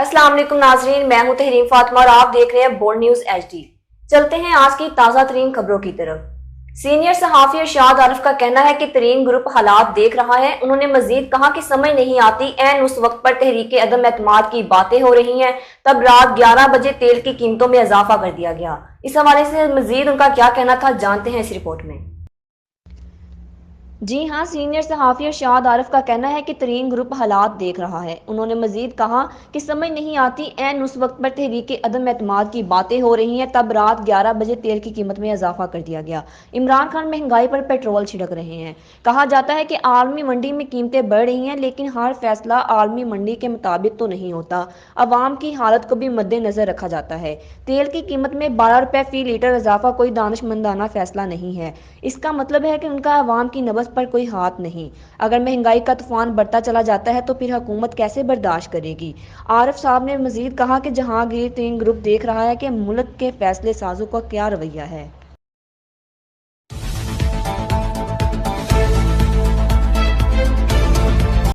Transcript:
अस्सलाम वालेकुम नाजरीन, मैं हूं तहरीम फातिमा और आप देख रहे हैं बोल्ड न्यूज HD। चलते हैं आज की ताज़ा तरीन खबरों की तरफ। सीनियर सहाफ़ी इरशाद आरिफ का कहना है कि तरीन ग्रुप हालात देख रहा है। उन्होंने मजीद कहा कि समझ नहीं आती ऐन उस वक्त पर तहरीके अदम एतमाद की बातें हो रही हैं, तब रात 11 बजे तेल की कीमतों में इजाफा कर दिया गया। इस हवाले से मजीद उनका क्या कहना था, जानते हैं इस रिपोर्ट में। जी हाँ, सीनियर सहाफ़ी इरशाद आरिफ का कहना है कि तरीन ग्रुप हालात देख रहा है। उन्होंने मजीद कहा कि समझ नहीं आती ऐन उस वक्त पर तहरीके अदम एतमाद की बातें हो रही हैं, तब रात 11 बजे तेल की कीमत में इजाफा कर दिया गया। इमरान खान महंगाई पर पेट्रोल छिड़क रहे हैं। कहा जाता है कि आलमी मंडी में कीमतें बढ़ रही हैं, लेकिन हर फैसला आलमी मंडी के मुताबिक तो नहीं होता। अवाम की हालत को भी मद्देनजर रखा जाता है। तेल की कीमत में 12 रुपये फी लीटर इजाफा कोई दानिशमंदाना फैसला नहीं है। इसका मतलब है कि उनका अवाम की नब्ज पर कोई हाथ नहीं। अगर महंगाई का तूफान बढ़ता चला जाता है तो फिर हुकूमत कैसे बर्दाश्त करेगी। आरिफ साहब ने मजीद कहा कि जहांगीर तरीन ग्रुप देख रहा है कि मुल्क के फैसले साजों का क्या रवैया है।